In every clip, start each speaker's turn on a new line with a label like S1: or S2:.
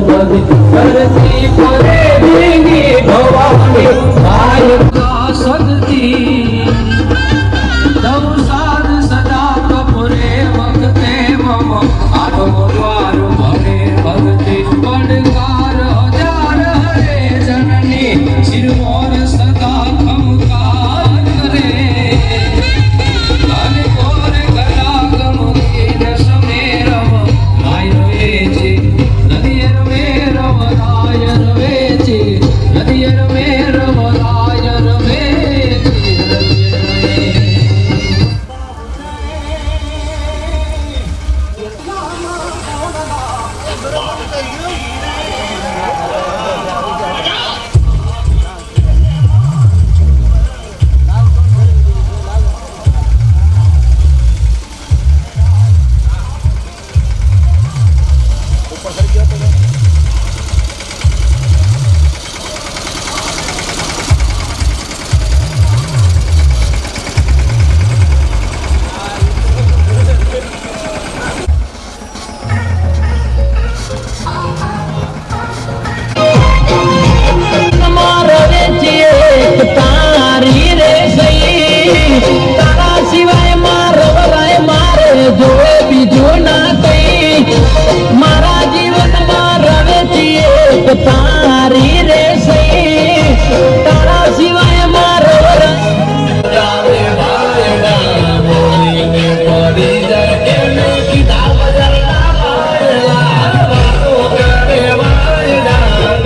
S1: बधी धरती परे भीगी भवानी भाई का सदती दौसाद सदा कपुरे वक्ते मम आरो द्वार भरे भक्ति पड़कार हजार हरे जननी सिरमोर सदा खमकार करे अरे कोर गला गमुखी दस मेरव राय रवेचे नदियर मेरव राय रवेचे नदियर मेरव राय रवेचे तारी रे सही तारा सिवाय मारो जावे भाईड़ा बोली में पड़ी जाके किताब जला भाईड़ा बातों करे भाईड़ा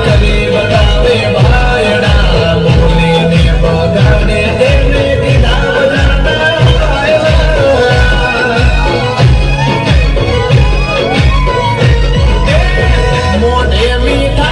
S1: कभी बतावे भाईड़ा बोली में पकड़े देने किताब जला मोने मीठा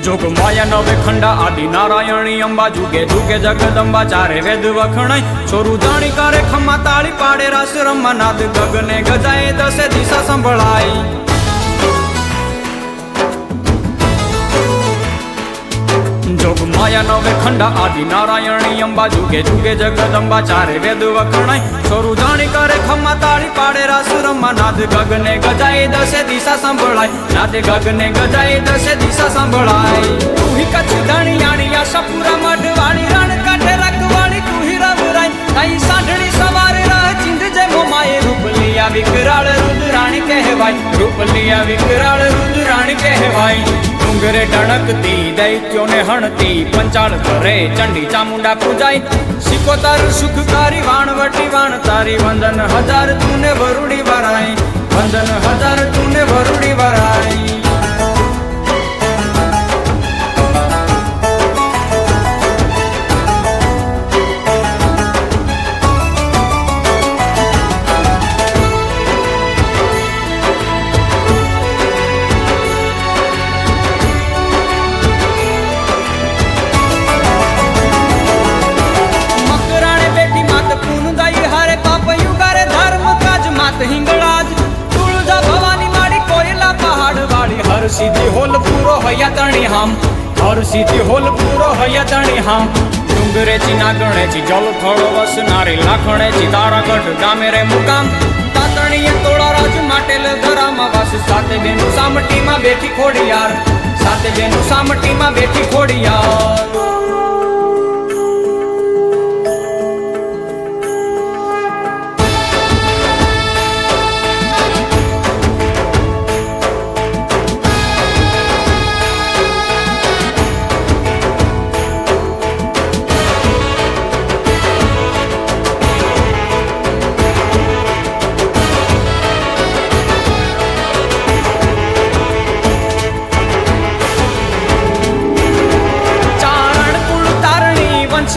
S2: जोग माया नवे खंडा आदि नारायणी अंबा जुगे जुगे जगदंबा चारे वेद वखणाई छोरू जाणी करे खम्मा ताली पाड़े रास रम्मा नाद गगने गजाए दसे दिशा संभळाई જોગ માયા નવે ખંડા આદિ નારાયણી અંબા જુગે જુગે જગદંબા ચારે વેદ વખણાય છોરું જાણી કરે ખમ્મા તાળી પાડે રાસ રમા નાદ ગગને ગજાય દસે દિશા સંભળાય નાદ ગગને ગજાય દસે દિશા સંભળાય તું હી કચ્છ ધણિયાણી આશા પૂરા મઢવાળી રણ કાંઠે રખવાળી તું હી રવરાય તાઈ સાંઢણી સવારે રાહ ચિંધ જય મોમાએ રૂપલિયા વિકરાળ રુદ્રાણી કહેવાય રૂપલિયા વિકરાળ રુદ્રાણી કહેવાય ડુંગરે ઢણકતી દૈત્યોને હણતી પંચાળ કરે ચંડી ચામુંડા પૂજાય સિકોતર સુખકારી વાણવટી વાણ તારી વંદન હજાર તુને વરુડી વરાય વંદન હજાર તુને વરુડી વરાય હિંગળાજ તુળજા ભવાની માડી કોયલા પહાડ વાળી હર સીધી હોલ પૂરો હૈયા તણી હામ હર સીધી હોલ પૂરો હૈયા તણી હામ ડુંગરે ચી નાગણે ચી જળ થળો વસનારી લાખણે ચી તારાગઢ ગામે રે મુકામ તાતણીએ તોળા રાજ માટેલ ધરામાં વાસ સાથે બેનું સામટીમાં બેઠી ખોડિયાર સાથે બેનું સામટીમાં બેઠી ખોડિયાર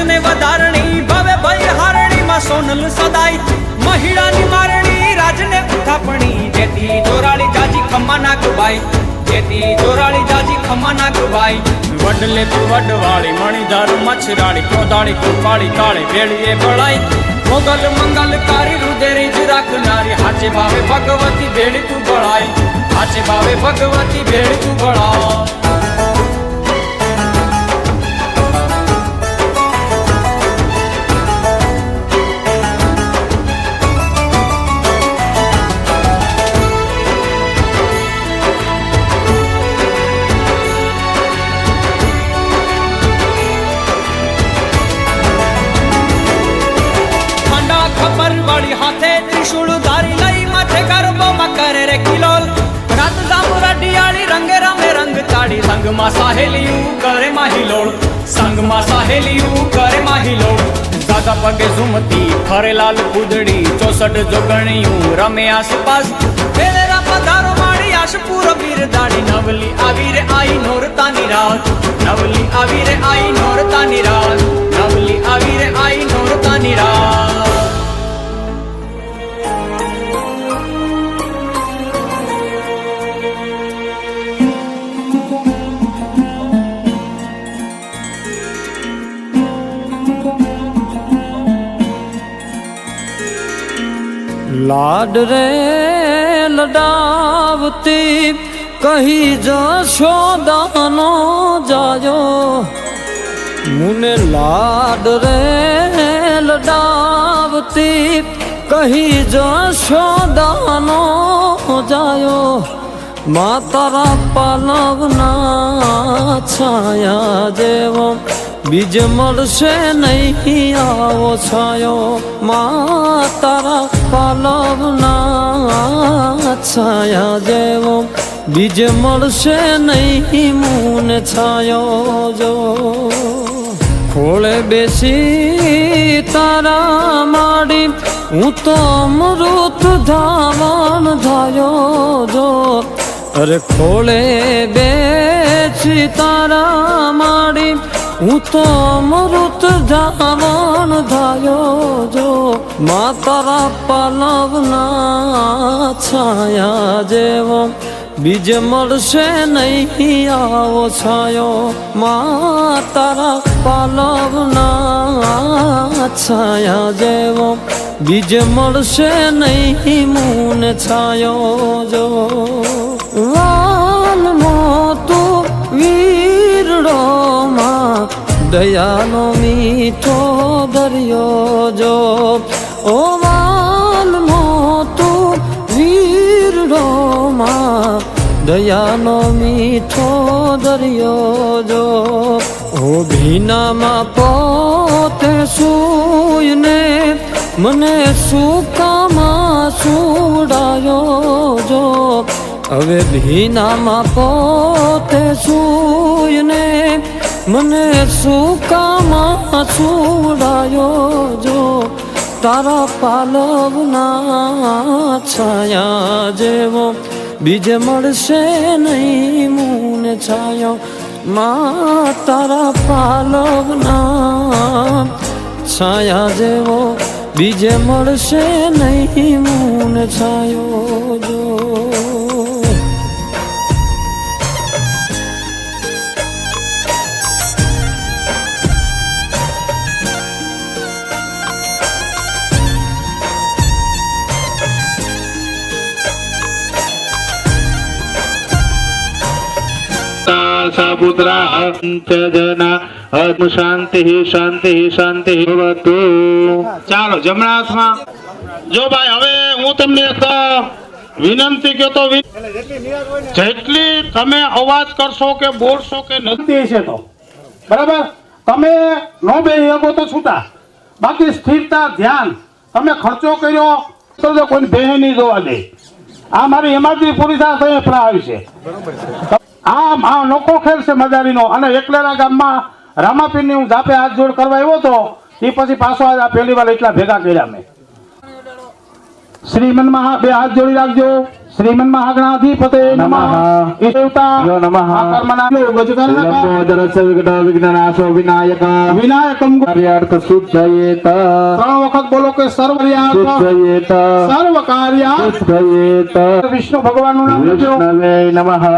S2: ને વધારણી ભવે ભય હારણી માં સોનલ સદાય મહિડાની મારણી રાજને ઉથાપણી જેતી જોરાળી જાજી ખમ્મા ના કુબાઈ જેતી જોરાળી જાજી ખમ્મા ના કુબાઈ વડલે તું વડવાળી મણિધાર મચ્છરાળી કોદાળી કુપાળી કાળી ભેળીએ બળાઈ મોગલ મંગલ કારી રુદેરી જ રાખનારી હાચે ભાવે ભગવતી ભેળી તું બળાઈ હાચે ભાવે ભગવતી ભેળી તું બળાઈ વાળી હાથે ત્રિશુળ ધારી લઈ માથે ગરબોમાં કરે રે કિલોલ રાત જામુ રડિયાળી રંગે રમે રંગ તાળી સંગમાં સાહેલિયું કરે માહિલોળ સંગમાં સાહેલિયું કરે માહિલોળ દાદા પગે ઝુમતી ફરે લાલ કુદડી 64 જોગણીયું રમે આસપાસ વેલેરા પધારો માળી આશપુર વીર દાડી નવલી આવી રે આઈ નોરતાની રાત નવલી આવી રે આઈ નોરતાની રાત નવલી આવી રે આઈ નોરતાની રાત
S1: लाड रे लडावती कही जशोदानो जायो मुने लाड रे लडावती कही जशोदानो जायो मातारा पालवना छाया जेवो बीज मळशे नहीं आवो छायो मातारा पालवना छाया जेवो बीज मळशे नहीं मून छायो जो खोले बेसी तारा माड़ी हूँ तो अमृत धावन धायो जो अरे खोले बेसी तारा माड़ी हूँ तो अमृत धावन धायो जो मातारा पालवना छाया जेवो बीज मळशे नहीं आवो छायो मातारा पालवना छाया जेवो बीज मळशे नहीं मून छायो जो वाल मोतु वीरड़ो मा દયાનો મીઠો દરિયો જો ઓ વાલનો તું વીરડો માં દયાનો મીઠો દરિયો જો ઓ ભીનામાં પોતે સૂયને મને સુકામાં સુડાયો જો હવે ભીનામાં પોતે સૂયને મને સુકામાં સુડાયો જો તારા પાલવના છાયા જેવો બીજે મળશે નહીં મૂને છાયો માં તારા પાલવના છાયા જેવો બીજે મળશે નહીં મૂને છાયો જો
S3: सापुत्रा जना शांति शांति शांति भवतु। ચાલો જમણા હાથમાં જો ભાઈ હવે હું તમને એક વિનંતી કહેતો જેટલી તમે અવાજ કરશો કે બોલશો કે નથી છે તો બરાબર તમે નો બેહી શકો તો છૂટા બાકી સ્થિરતા ધ્યાન તમે ખર્ચો કર્યો તો કોઈ બેહી નહીં જોવા દે આ મારી હિમાદ્રી પૂરી થાય આવી છે આ નોખો ખેલ છે મજારીનો અને એકલેરા ગામમાં રામાપીરની હું જાપે હાથ જોડ કરવા આવ્યો હતો એ પછી પાછો આ પહેલી વાર એટલા ભેગા કર્યા મેં શ્રીમન મહા બે હાથ જોડી રાખજો શ્રીમન મહાગણાધિપતે નમઃ ઈશ્વતા નમઃ કર્મના ગજકર્ણકા વિઘ્નનાશો વિનાયક વિનાયકમ કાર્યાર્થ શુદ્ધયેત ત્રણ વખત બોલો કે સર્વર્યાર્થ શુદ્ધયેત સર્વ કાર્યાર્થ શુદ્ધયેત વિષ્ણુ ભગવાનનું નામ લેજો વિષ્ણવે નમઃ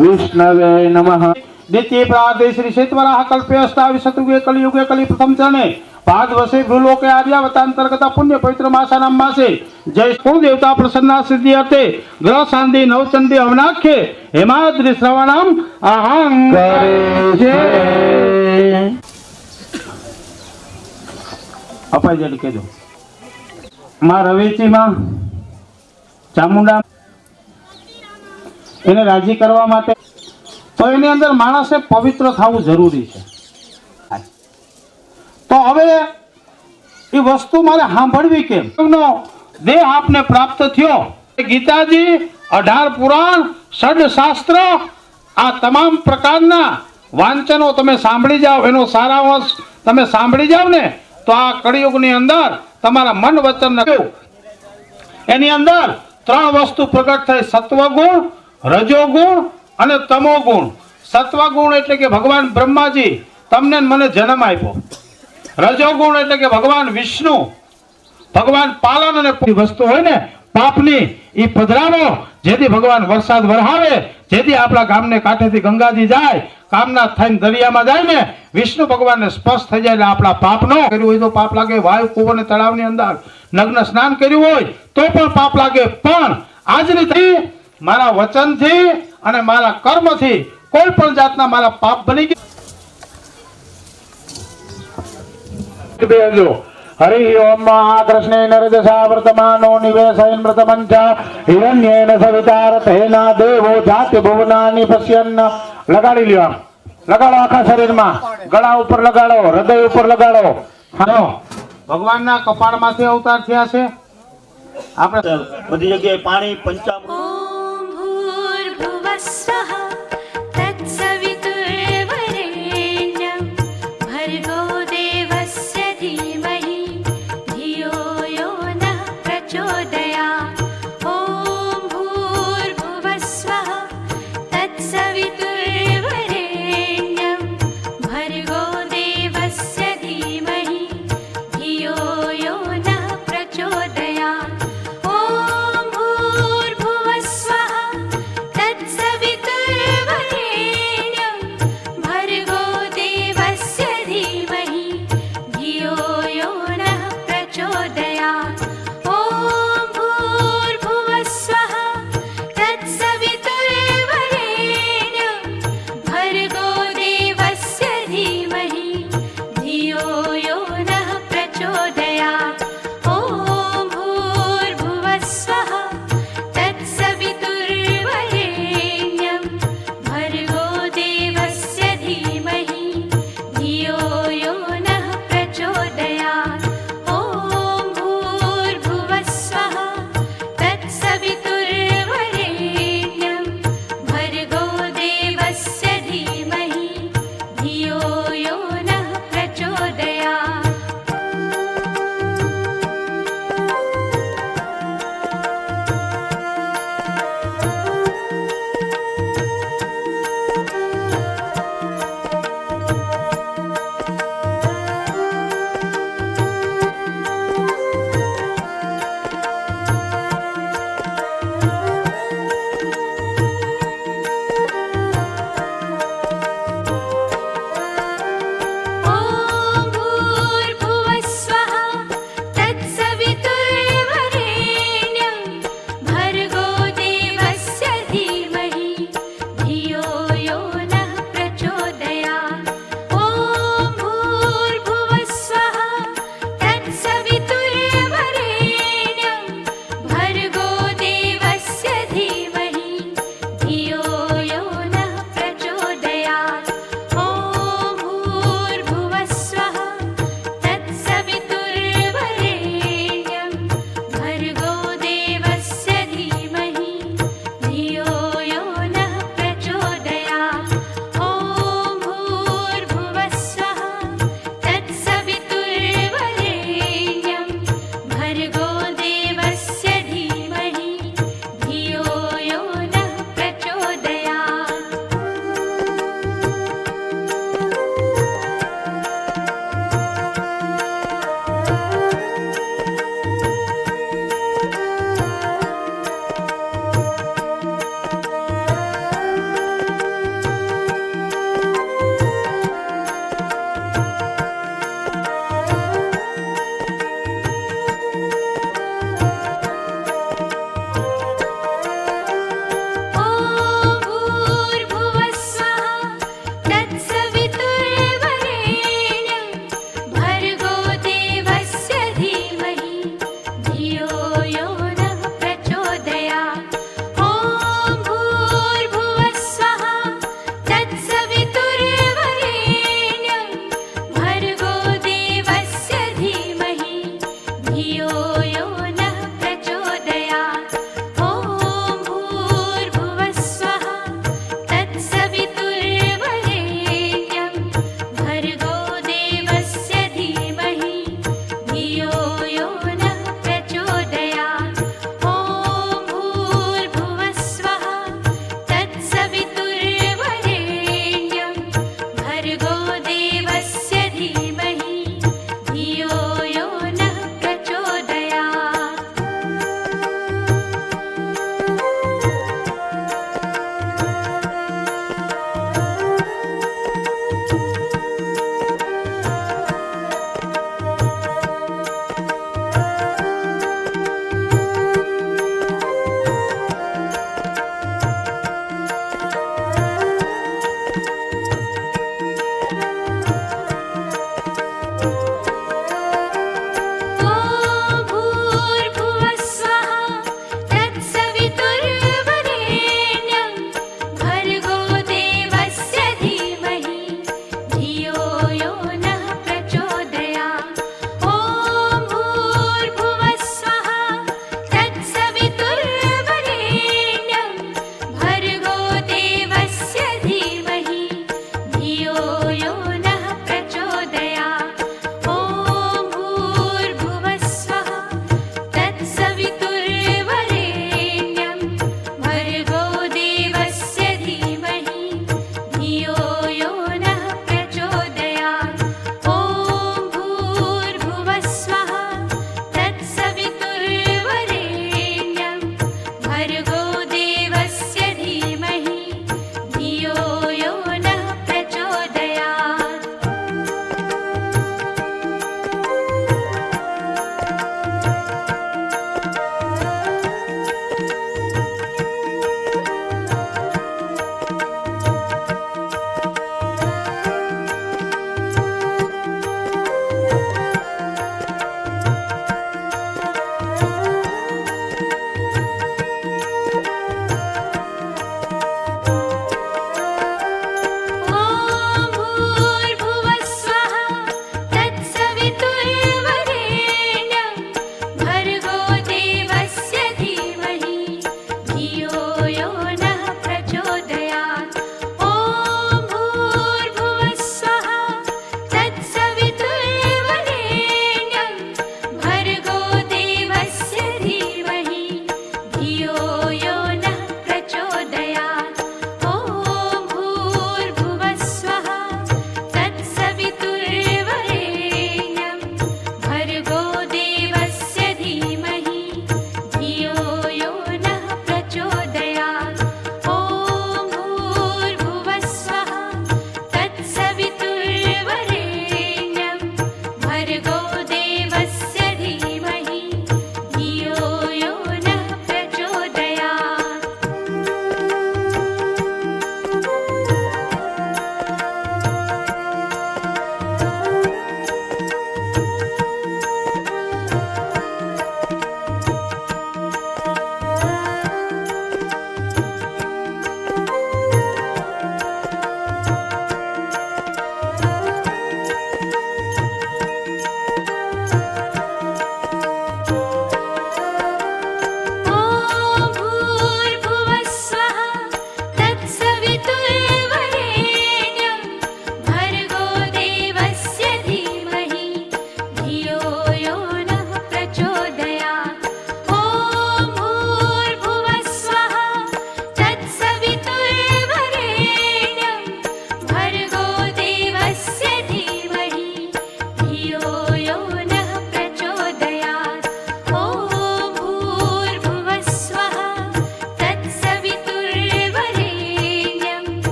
S3: વિષ્ણવે નમઃ द्वितीय प्रार्थे श्री शेतवराह कल्पे अष्टाविशतुगे कलियुगे कलि प्रथम चरणे भाद्वसे भूलोके आर्यावतांतर्गत पुण्य पवित्र मासानाम मासे जय कुल देवता प्रसन्ना सिद्धि अर्थे ग्रह शांति नवचंडी अवनाख्ये हेमाद्रि श्रवणम अहं करे छे अपाई जल केजो मां रवेची मां चामुंडा એને રાજી કરવા માટે તો એની અંદર માણસે પવિત્ર થવું જરૂરી છે તો હવે એ વસ્તુ મારે સાંભળવી કેમ દેહ આપને પ્રાપ્ત થયો ગીતાજી 18 પુરાણ ષડ શાસ્ત્ર આ તમામ પ્રકારના વાંચનો તમે સાંભળી જાઓ એનો સારાંશ તમે સાંભળી જાઓ ને તો આ કળિયુગની અંદર તમારા મન વચન એની અંદર ત્રણ વસ્તુ પ્રગટ થઈ સત્વગુણ રજોગુણ અને તમોગુણ સત્વગુણ એટલે કે ભગવાન બ્રહ્માજી તમને મને જન્મ આપ્યો રજોગુણ એટલે કે ભગવાન વિષ્ણુ ભગવાન પાલન અને વસ્તુ હોય ને પાપની એ પધરાવો જેથી ભગવાન વરસાદ વરસાવે જેથી આપણા ગામને કાંઠેથી ગંગાજી જાય કામના થઈને દરિયામાં જાય ને વિષ્ણુ ભગવાનને સ્પર્શ થઈ જાય એટલે આપણા પાપ ન કર્યું હોય તો પાપ લાગે વાયુ કુવો અને તળાવની અંદર નગ્ન સ્નાન કર્યું હોય તો પણ પાપ લાગે પણ આજની મારા વચનથી અને મારા કર્મથી કોઈ પણ જાતના મારા પાપ બની ગયા हरि ओम महाकृष्णे नरदशा वर्तमानो निवेशयन् व्रतमंच हिरण्येन सवितारथेना देवो जाति भुवनानि पश्यन् लगाड़ी लियो लगाड़ो आखा शरीर में गळा ऊपर लगाड़ो हृदय ऊपर लगाड़ो हां भगवान ना कपाळ माथे अवतार थया छे आपणे बधी जग्याए पाणी पंचामृत
S4: ओम भूर्भुवस्वः तत्सवितुर्वरेण्यं भर्गो देवस्य धीमहि धियो यो नः प्रचोदयात् ओम भूर्भुवस्वः तत्सवितुर्वरेण्यं भर्गो देवस्य धीमहि धियो यो नः प्रचोदयात् ओम भूर्भुवस्वः यो नः प्रचोदयात् ॐ भूर्भुवस्वः तत्सवितुर्वरेण्यं भर्गो देवस्य धीमहि धियो यो नः प्रचोदयात् ॐ भूर्भुवस्वः तत्सवितुर्वरेण्यं भर्गो देवस्य धीमहि धियो यो नः प्रचोदयात्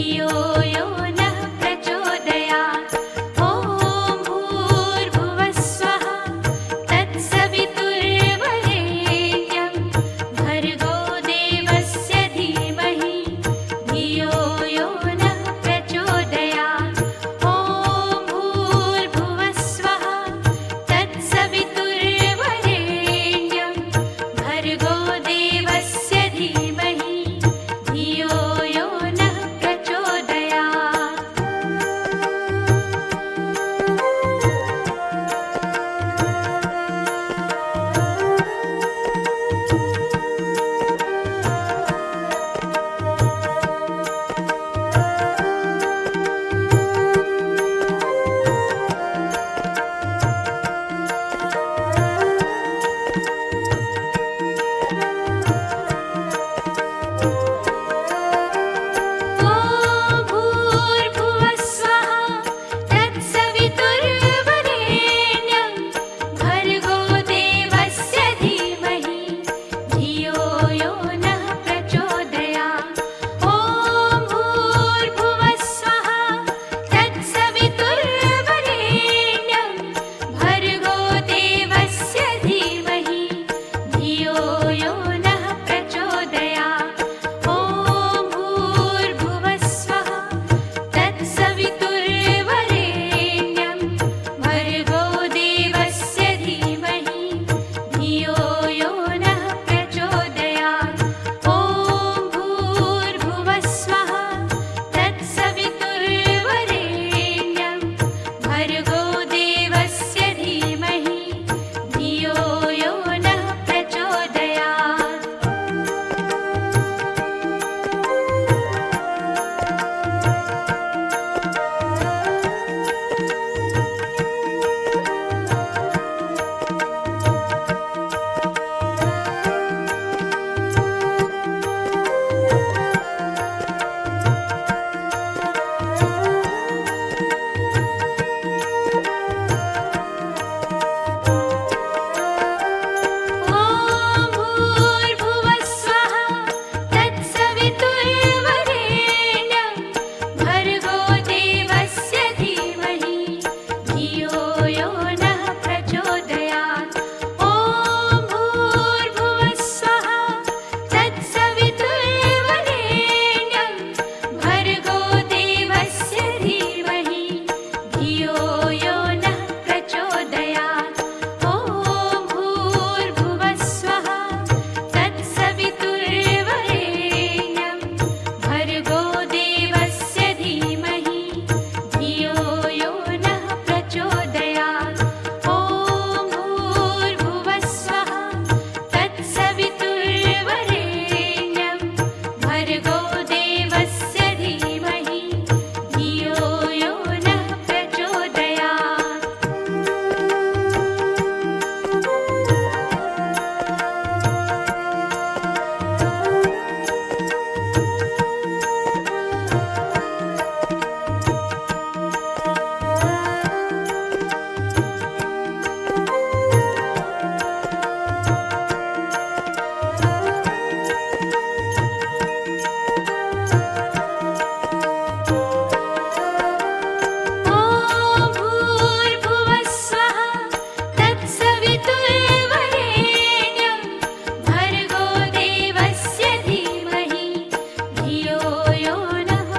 S4: धियो यो नः प्रचोदयात् ॐ भूर्भुवः स्वः तत्सवितुर्वरेण्यं भर्गो देवस्य धीमहि धियो यो नः प्रचोदयात् ॐ भूर्भुवः स्वः तत्सवितुर्वरेण्यं भर्गो देवस्य धीमहि धियो यो नः प्रचोदयात् ॐ भूर्भुवः स्वः तत्सवितुर्वरेण्यं भर्गो देवस्य धीमहि धियो यो नः प्रचोदयात् ॐ भूर्भुवः स्वः तत्सवितुर्वरेण्यं भर्गो देवस्य धीमहि धियो यो नः प्रचोदयात् ॐ भूर्भुवः स्वः तत्सवितुर्वरेण्यं भर्गो देवस्य धीमहि धियो यो नः प्रचोदयात् ॐ भूर्भुवः स्वः तत्सवितुर्वरेण्यं भर्गो देवस्य धीमहि धियो यो नः प्रचोदयात् ॐ भूर्भुवः स्वः तत्सवितुर्वरेण्यं भर्गो देवस्य धीमहि धियो यो नः प्रचोदयात् ॐ भूर्भुवः स्वः तत्सवितुर्वरेण्यं भर्गो देवस्य धीमहि धियो यो नः प्रचोदयात् ॐ भूर्भुवः स्वः तत्सवितुर्वरेण्यं भर्गो देवस्य धीमहि धियो यो नः प्रचोदयात् ॐ भूर्भुवः स्वः तत्सवितुर्वरेण्यं भर्गो देवस्य धीमहि धियो यो नः प्रचोदयात् ॐ भूर्भुवः स्वः तत्सवितुर्वरेण्यं भर्गो देवस्य धीमहि धियो यो नः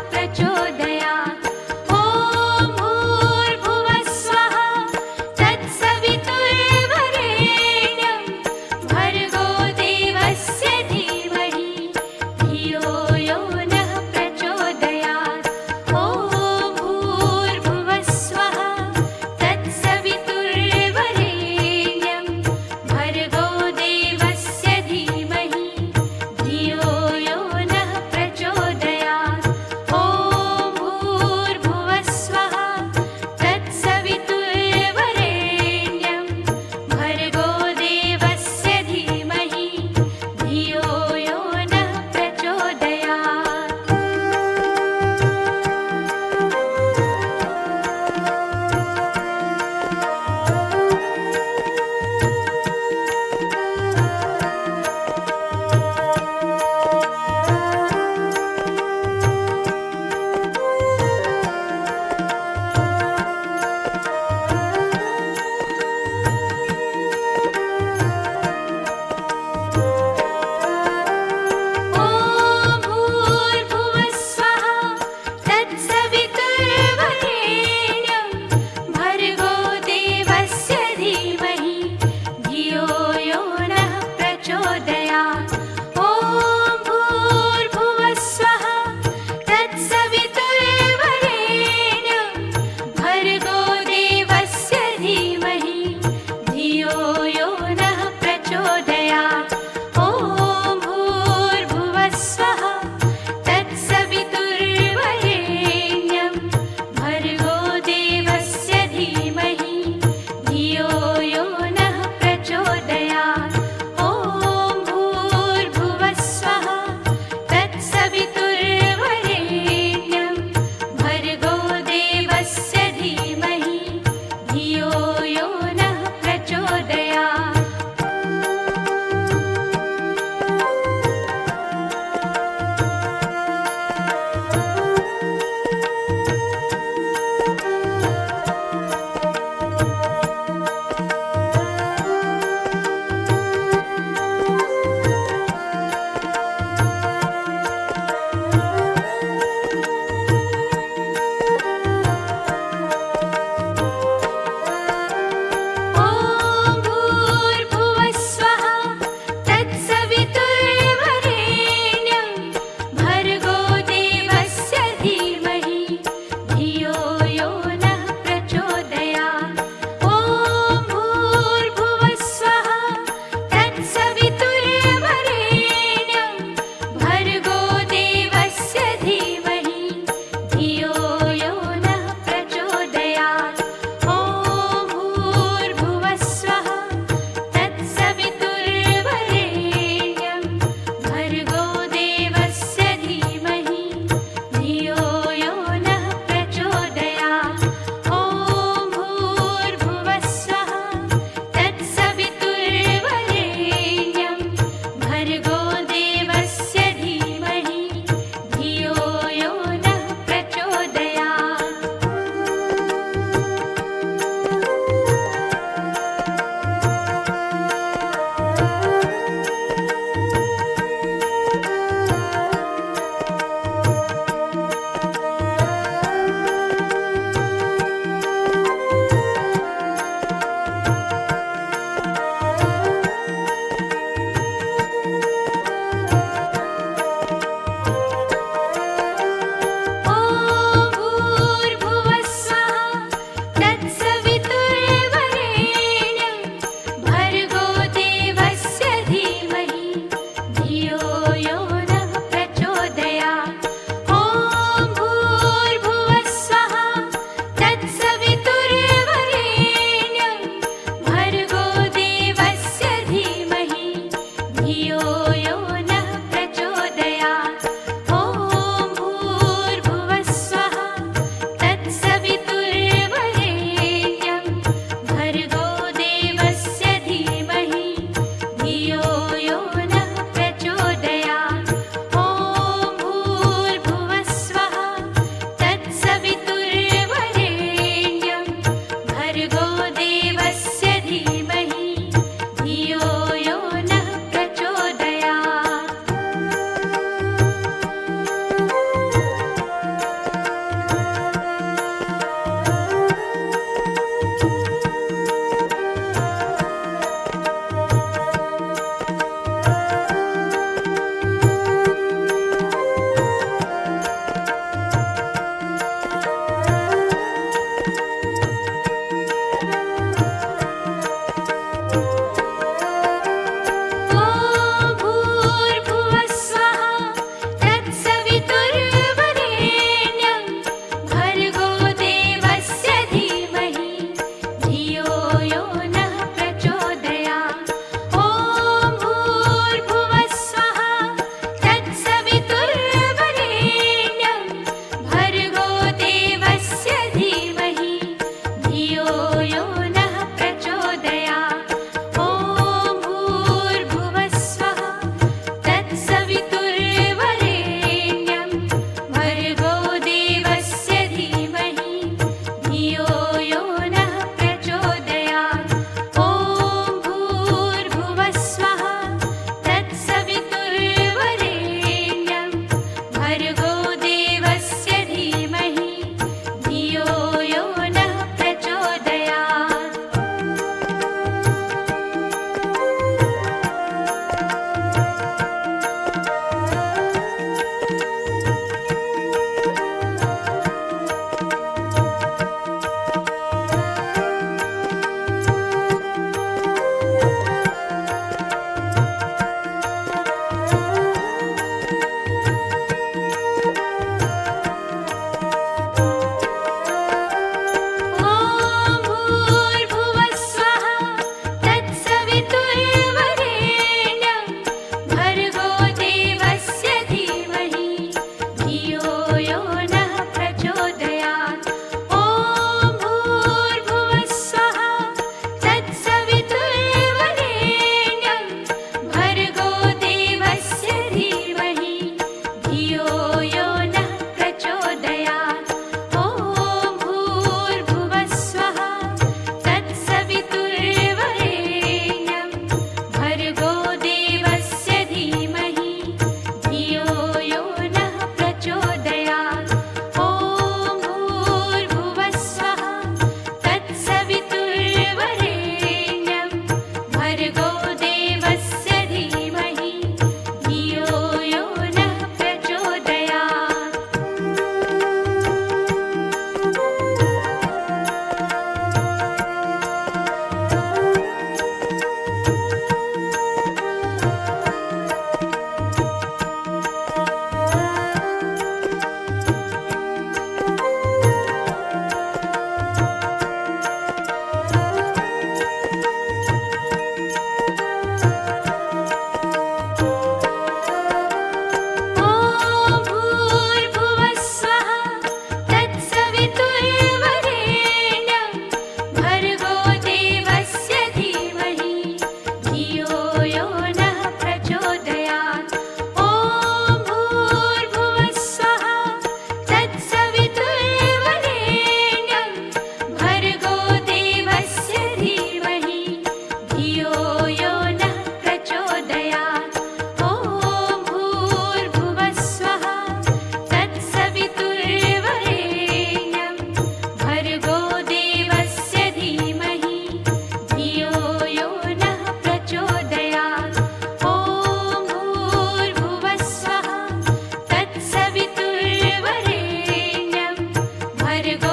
S4: भर्गो